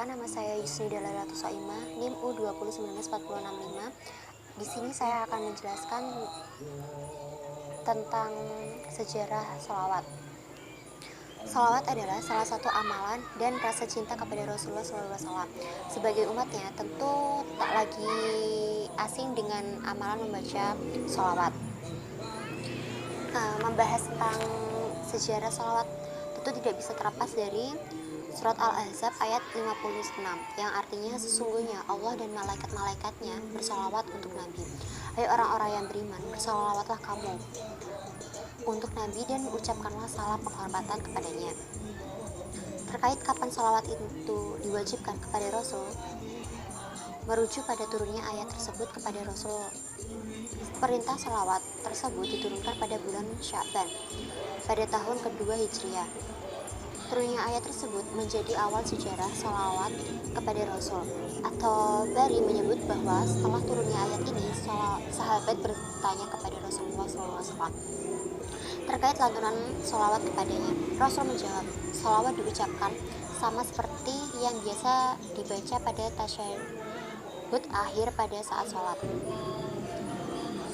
Perkenalkan, nama saya Yusni Dalaratu Soimah, NIM U20194065. Di sini saya akan menjelaskan tentang sejarah sholawat. Sholawat adalah salah satu amalan dan rasa cinta kepada Rasulullah SAW. Sebagai umatnya, tentu tak lagi asing dengan amalan membaca sholawat. Membahas tentang sejarah sholawat tentu tidak bisa terlepas dari Surat Al-Ahzab ayat 56 yang artinya sesungguhnya Allah dan malaikat-malaikatnya bersolawat untuk Nabi. Hai orang-orang yang beriman, bersolawatlah kamu untuk Nabi dan ucapkanlah salam penghormatan kepadanya. Terkait kapan solawat itu diwajibkan kepada Rasul, merujuk pada turunnya ayat tersebut kepada Rasul. Perintah solawat tersebut diturunkan pada bulan Sya'ban pada tahun kedua Hijriah. Turunnya ayat tersebut menjadi awal sejarah sholawat kepada Rasul. At-Tabari menyebut bahwa setelah turunnya ayat ini, sahabat bertanya kepada Rasulullah SAW terkait lantunan sholawat kepadanya. Rasul menjawab, sholawat diucapkan sama seperti yang biasa dibaca pada tasyahud akhir pada saat sholat.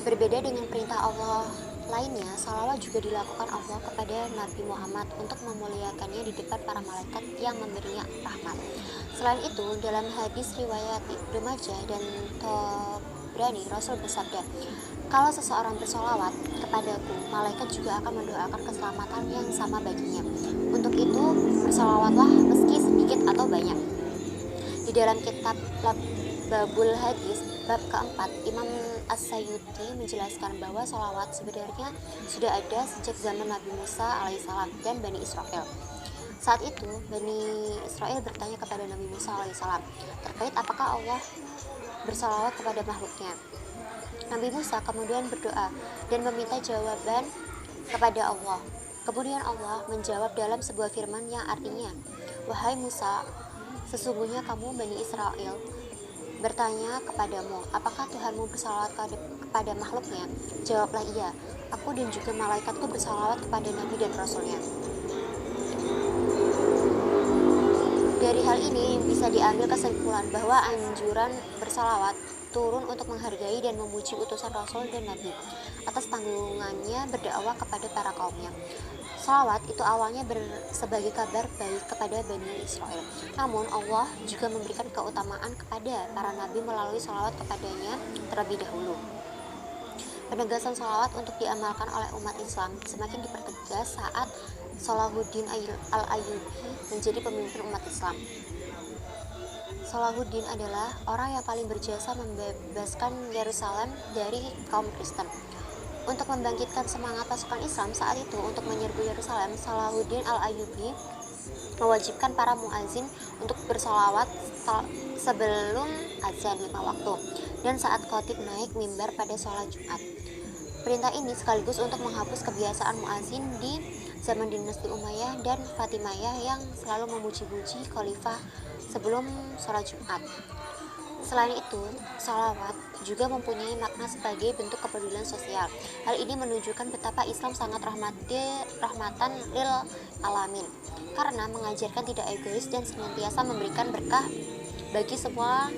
Berbeda dengan perintah Allah lainnya, salawat juga dilakukan Allah kepada Nabi Muhammad untuk memuliakannya di depan para malaikat yang memberinya rahmat. Selain itu, dalam hadis riwayat Ibnu Majah dan Tabrani, Rasul bersabda, kalau seseorang bersolawat kepadaku, malaikat juga akan mendoakan keselamatan yang sama baginya. Untuk itu, bersolawatlah meski sedikit atau banyak. Di dalam kitab Babul Hadis bab keempat, Imam As-Sayuti menjelaskan bahwa sholawat sebenarnya sudah ada sejak zaman Nabi Musa alaihissalam dan Bani Israel. Saat itu, Bani Israel bertanya kepada Nabi Musa alaihissalam terkait apakah Allah bersolawat kepada makhluknya. Nabi Musa kemudian berdoa dan meminta jawaban kepada Allah. Kemudian Allah menjawab dalam sebuah firman yang artinya, wahai Musa, sesungguhnya kamu Bani Israel bertanya kepadamu, apakah Tuhanmu bersalawat kepada makhluknya? Jawablah iya, aku dan juga malaikatku bersalawat kepada Nabi dan Rasulnya. Dari hal ini bisa diambil kesimpulan bahwa anjuran bersalawat turun untuk menghargai dan memuji utusan Rasul dan Nabi atas tanggungannya berdakwah kepada para kaumnya. Salawat itu awalnya sebagai kabar baik kepada Bani Israel. Namun Allah juga memberikan keutamaan kepada para nabi melalui salawat kepadanya terlebih dahulu. Penegasan salawat untuk diamalkan oleh umat Islam semakin dipertegas saat Salahuddin Al-Ayyubi menjadi pemimpin umat Islam. Salahuddin adalah orang yang paling berjasa membebaskan Yerusalem dari kaum Kristen. Untuk membangkitkan semangat pasukan Islam saat itu untuk menyerbu Yerusalem, Salahuddin Al-Ayyubi mewajibkan para muazin untuk bersolawat sebelum azan 5 waktu dan saat khatib naik mimbar pada sholat Jumat. Perintah ini sekaligus untuk menghapus kebiasaan muazin di zaman dinasti Umayyah dan Fatimiyah yang selalu memuji-puji khalifah sebelum sholat Jumat. Selain itu, sholawat juga mempunyai makna sebagai bentuk kepedulian sosial. Hal ini menunjukkan betapa Islam sangat rahmatan lil alamin, karena mengajarkan tidak egois dan senantiasa memberikan berkah bagi semua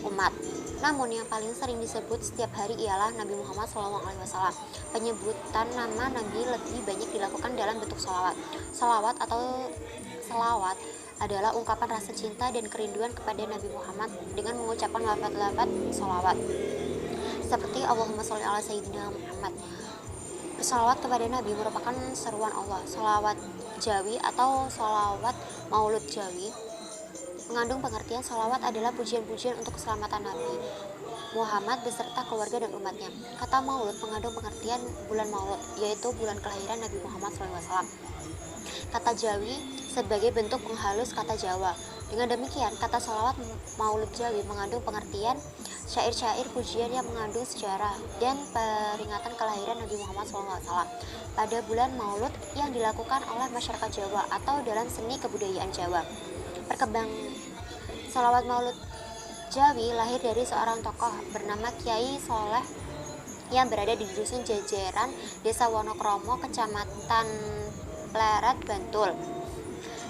umat. Namun yang paling sering disebut setiap hari ialah Nabi Muhammad SAW. Penyebutan nama Nabi lebih banyak dilakukan dalam bentuk sholawat. Sholawat atau selawat adalah ungkapan rasa cinta dan kerinduan kepada Nabi Muhammad dengan mengucapkan lafaz-lafaz sholawat seperti Allahumma sholli ala sayyidina Muhammad. Sholawat kepada Nabi merupakan seruan Allah. Sholawat Jawi atau sholawat Maulud Jawi mengandung pengertian sholawat adalah pujian-pujian untuk keselamatan Nabi Muhammad beserta keluarga dan umatnya. Kata Maulud mengandung pengertian bulan Maulud, yaitu bulan kelahiran Nabi Muhammad SAW. Kata Jawi sebagai bentuk penghalus kata Jawa. Dengan demikian, kata sholawat Maulud Jawi mengandung pengertian syair-syair pujian yang mengandung sejarah dan peringatan kelahiran Nabi Muhammad SAW pada bulan Maulud yang dilakukan oleh masyarakat Jawa atau dalam seni kebudayaan Jawa. Perkembang sholawat Maulud Jawi lahir dari seorang tokoh bernama Kiai Soleh yang berada di dusun Jajaran, Desa Wonokromo, Kecamatan Pleret, Bantul.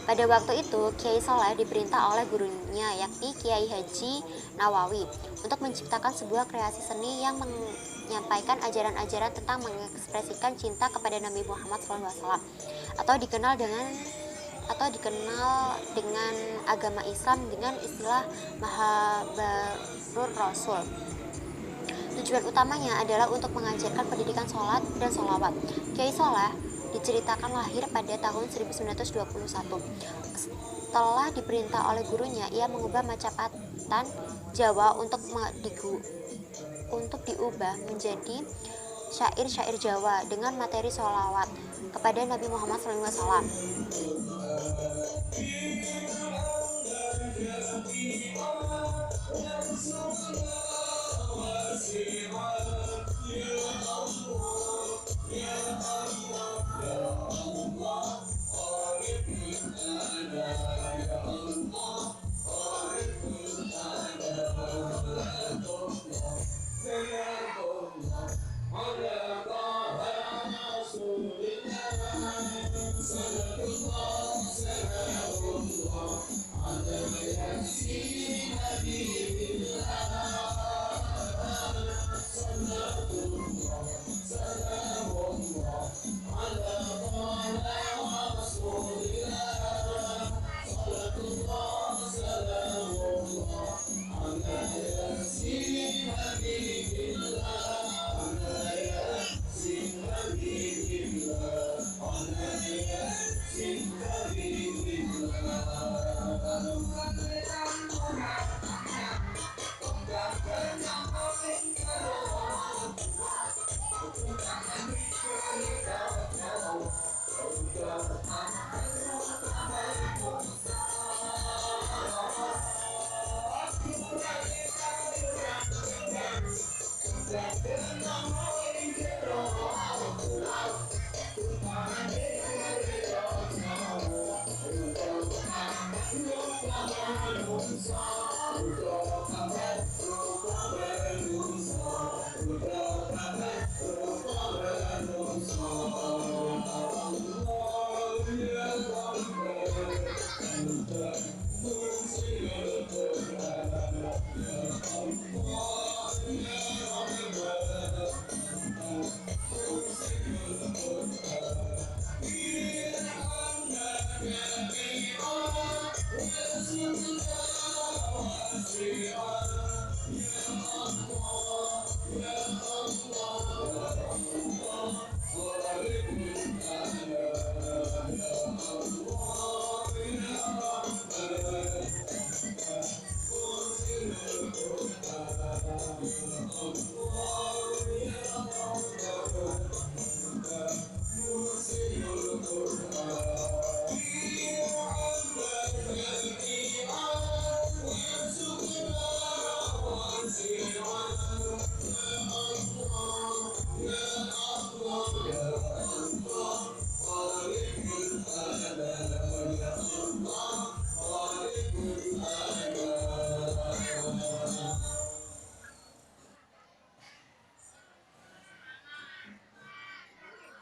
Pada waktu itu, Kiai Saleh diperintah oleh gurunya, yakni Kiai Haji Nawawi, untuk menciptakan sebuah kreasi seni yang menyampaikan ajaran-ajaran tentang mengekspresikan cinta kepada Nabi Muhammad SAW, atau dikenal dengan agama Islam dengan istilah Mahabharur Rasul. Tujuan utamanya adalah untuk mengajarkan pendidikan sholat dan sholawat. Kiai Saleh diceritakan lahir pada tahun 1921. Setelah diperintah oleh gurunya, ia mengubah Majapahit Jawa untuk diubah menjadi syair-syair Jawa dengan materi sholawat kepada Nabi Muhammad SAW.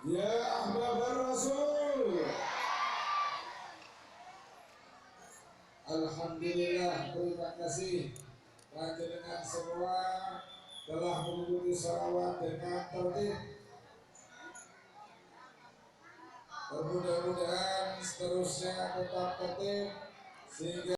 Ya Ahbab Rasul. Alhamdulillah, terima kasih panjenengan semua telah mengikuti sholawat dengan tertib. Mudah-mudahan seterusnya tetap tertib sehingga